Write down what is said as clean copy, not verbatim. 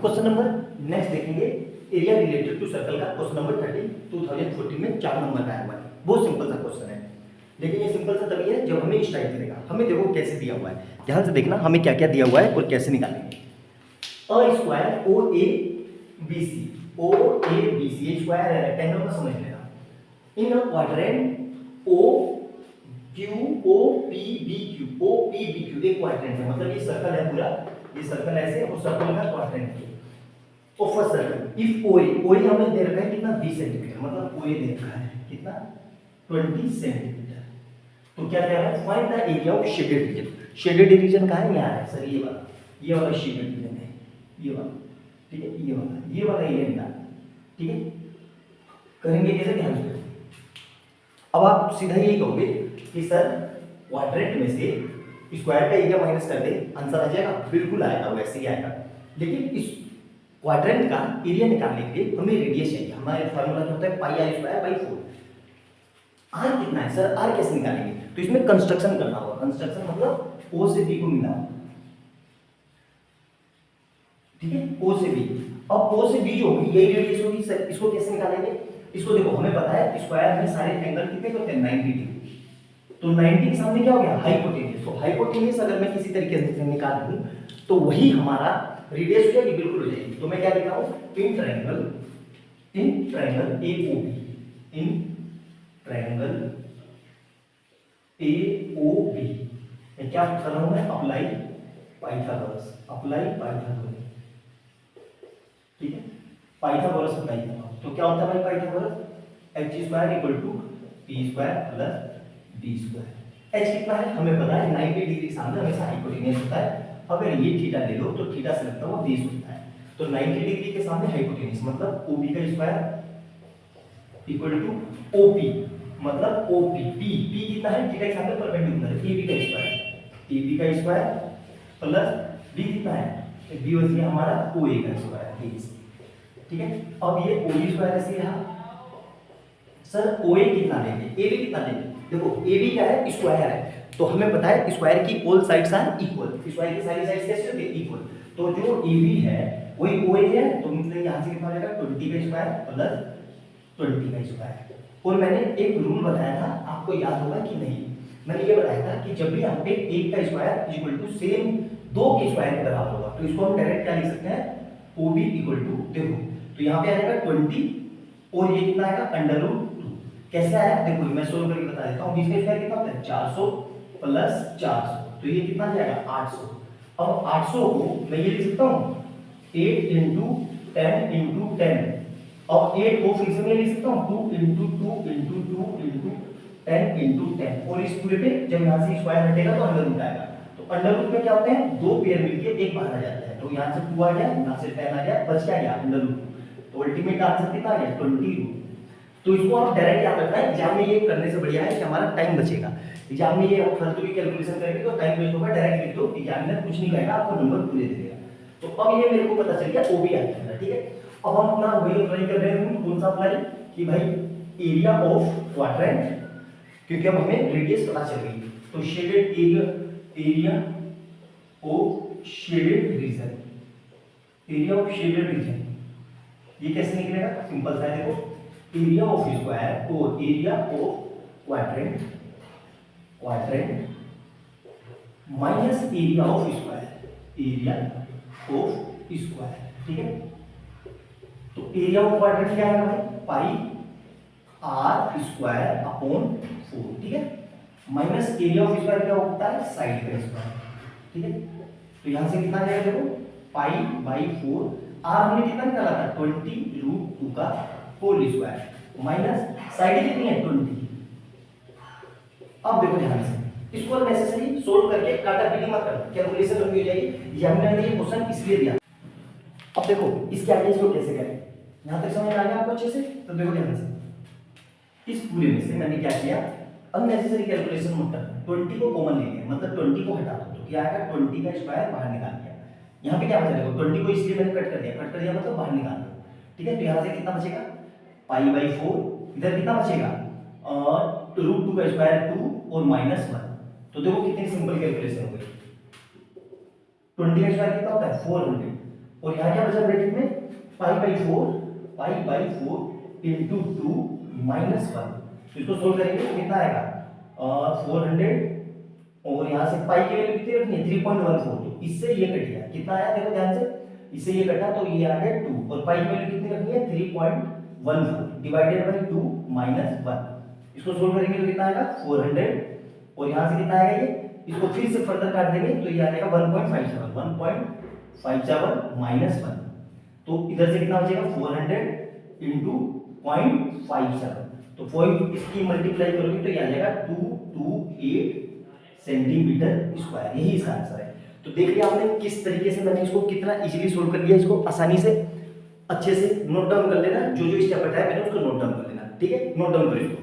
Question number next देखेंगे area related to circle का question number 30 2014 में 4 नंबर का आया हुआ है। बहुत सिंपल सा क्वेश्चन है, लेकिन ये सिंपल सा तभी है जब हमें इस टाइप मिलेगा। हमें देखो कैसे दिया हुआ है, ध्यान से देखना हमें क्या क्या दिया हुआ है और कैसे निकालेंगे। A square O A B C, O A B C square है, रेक्टेंगल को समझ लेना। In a quadrant O Q O P B Q, O P B Q एक क्वाड्रेंट है, मतलब ये सर्कल है पूरा, ये सर्कल ऐसे और सर्कल का क्वाड्रेंट है। और फर्स्ट सर्कल इफ ओ ए हमें दे रखा है कितना 20 सेंटीमीटर, मतलब ओ ए दे रखा है कितना 20 सेंटीमीटर। तो क्या कह रहा है, find the area of shaded region. Shaded region कहां है, यहां है सर, ये वाला शेडेड रीजन है, ये वाला, ठीक है, ये वाला एरिया निकाल, ठीक है। करेंगे कैसे, ध्यान से। अब आप सीधा यही कहोगे कि सर क्वाड्रेंट में से स्क्वायर का एरिया माइनस कर दे, आंसर आ जाएगा, बिल्कुल आएगा, वैसे ही आएगा। लेकिन इस क्वाड्रेंट का एरिया निकालने के लिए हमें रेडियस चाहिए। हमारे फार्मूला क्या होता है, पाई आर स्क्वायर बाई 4। आर कितना है सर, आर कैसे निकालेंगे, तो इसमें कंस्ट्रक्शन करना होगा। कंस्ट्रक्शन मतलब ओ से बी को मिला, ठीक है, ओ से बी। अब ओ से बी जो होगी यही रेडियस होगी सर, इसको कैसे निकालेंगे। इसको देखो हमें पता है स्क्वायर में सारे एंगल कितने होते हैं, 90 डिग्री। तो 90 के सामने क्या हो गया, हाइपोटेन्यूस। तो हाइपोटेन्यूस अगर मैं किसी तरीके से निकाल दूं तो वही हमारा रेडियस हो जाएगी, बिल्कुल हो जाएगी। तो मैं क्या लिख रहा हूं, in triangle AOB, in triangle AOB मैं क्या कर रहा हूं, मैं अप्लाई पाइथागोरस, ठीक है, पाइथागोरस अप्लाई कर रहा हूं। तो क्या होता है भाई Pythagoras, h square equal to p square plus d square. h कितना है हमें पता है, 90 डिग्री के सामने हमेशा हाइपोटेन्यूस होता है। अगर ये थीटा ले लो तो थीटा से लगता हुआ 20 होता है। तो 90 डिग्री के सामने हाइपोटेन्यूस मतलब OB का स्क्वायर इक्वल टू OP, मतलब OP, P कितना है, थीटा के सामने परपेंडिकुलर है, AB का स्क्वायर प्लस D कितना है, D हो गया हमारा OA का स्क्वायर, ठीक है। अब ये OB स्क्वायर ऐसे रहा। सर OA कितना लेंगे, AB कितना लेंगे, देखो AB क्या है, स्क्वायर है, तो हमें पता है स्क्वायर की all sides are equal. Square की सारी साइड्स कैसे होती है, इक्वल। तो जो AB है वही OA है, तो मतलब यहां से कितना हो जाएगा 20 का स्क्वायर प्लस 20 का स्क्वायर। और मैंने एक रूल बताया था, आपको याद होगा कि नहीं, मैंने ये बताया था कि जब भी यहाँ पे 1 का स्क्वायर इक्वल टू सेम 2 के स्क्वायर के बराबर होगा, तो इसको हम डायरेक्ट क्या लिख सकते हैं, OB इक्वल टू, देखो तो यहाँ पे आ जाएगा 20 और ये कितना आएगा √2। कैसे आया देखो, मैं सोल्व करके बता देता हूँ। 20 का स्क्वायर कितना होता है, 400 प्लस 400, तो ये कितना जाएगा 800। अब 800 को मैं ये लिख सकता हूँ 8 इंटू 10 इंटू 10। अब 8 को फिर से मैं लिख सकता हूँ 2 इंटू 2 इंटू 2 इंटू 10 इंटू 10। और इस पूरे पे जब यहाँ से स्क्वायर हटेगा तो अंडर रूट आएगा। तो अंडर रूट में क्या होते हैं, दो पेयर मिलके एक बाहर आ जाता है। तो यहाँ से 2 आ गया, यहाँ से 10 आ गया, बच क्या गया अंडर रूट। तो अल्टीमेट आंसर कितना आ गया 20। तो इसको आप डायरेक्ट याद रखना है, एग्जाम में ये करने से बढ़िया है कि हमारा टाइम बचेगा। एग्जाम में ये हम फालतू की कैलकुलेशन करेंगे तो टाइम वेस्ट होगा, डायरेक्ट लिख दो, एग्जामिनर कुछ नहीं कहेगा, आपको नंबर पूरे दे देगा। तो अब ये मेरे को पता चल गया OB आ गया, ठीक है। अब हम अपना वही अप्लाई कर रहे हैं, कौन सा अप्लाई, कि भाई एरिया ऑफ क्वाड्रेंट, क्योंकि अब हमें रेडियस पता चल गई। तो shaded area of shaded region, area of shaded region ये कैसे निकलेगा, सिंपल सा है, देखो एरिया ऑफ स्क्वायर और area of quadrant minus area of square, ठीक है। तो एरिया ऑफ क्वाड्रेंट क्या है भाई, पाई आर स्क्वायर अपॉन 4, ठीक है, माइनस एरिया ऑफ स्क्वायर क्या होता है, साइड का स्क्वायर, ठीक है। तो यहां से कितना जाएगा, देखो पाई बाई 4, आर हमने कितना निकाला था 20√2 का होल स्क्वायर, माइनस साइड कितनी है 20। अब देखो ध्यान से, इसको नेसेसरी सोल्व करके काटा पीटी मत करो, कैलकुलेशन लंबी हो जाएगी। एग्जामिनर ने ये क्वेश्चन इसलिए दिया। अब देखो इसके आगे इसको कैसे करें, यहां तक समझ आ गया आपको अच्छे से। तो देखो ध्यान से, इस पूरे में से मैंने क्या किया, अननेसेसरी कैलकुलेशन मत करना, 20 को कॉमन ले लिया, मतलब 20 को हटा दो, तो क्या आएगा 20 का स्क्वायर बाहर निकाल दिया। यहाँ पे क्या बचा, देखो 20 को इसलिए मैंने कट कर दिया मतलब बाहर निकाल दो, ठीक है। तो यहाँ से कितना बचेगा पाई बाई 4, इधर कितना बचेगा √2 का स्क्वायर 2 और -1। तो देखो कितनी सिंपल कैलकुलेशन हो गई। 20 का स्क्वायर कितना होता है 400 और यहाँ क्या बचा ब्रैकेट में, pi by four into two minus one. तो इसको सोल्व करेंगे तो कितना आएगा 400, और यहाँ से पाई की वैल्यू कितनी रखनी है 3.14। तो इससे ये कट गया, कितना आया देखो ध्यान से, इससे ये कटा तो ये आ गया 2, और पाई की वैल्यू कितनी रखनी है 3.14 डिवाइडेड बाई 2 माइनस 1। इसको सोल्व करेंगे तो कितना आएगा 400, और यहाँ से कितना आएगा ये, इसको फिर से फर्दर काट देंगे तो ये आ जाएगा 1.57 माइनस 1। तो इधर से कितना बचेगा 400 इंटू 0.57, तो पॉइंट इसकी मल्टीप्लाई करोगे तो ये आ जाएगा 228 सेंटीमीटर स्क्वायर, यही इसका आंसर है। तो देख लिया आपने किस तरीके से मैंने इसको कितना इजीली सोल्व कर लिया, इसको आसानी से अच्छे से नोट डाउन कर लेना, जो जो स्टेप बताया मैंने उसको नोट डाउन कर लेना, ठीक है, नोट डाउन करो इसको।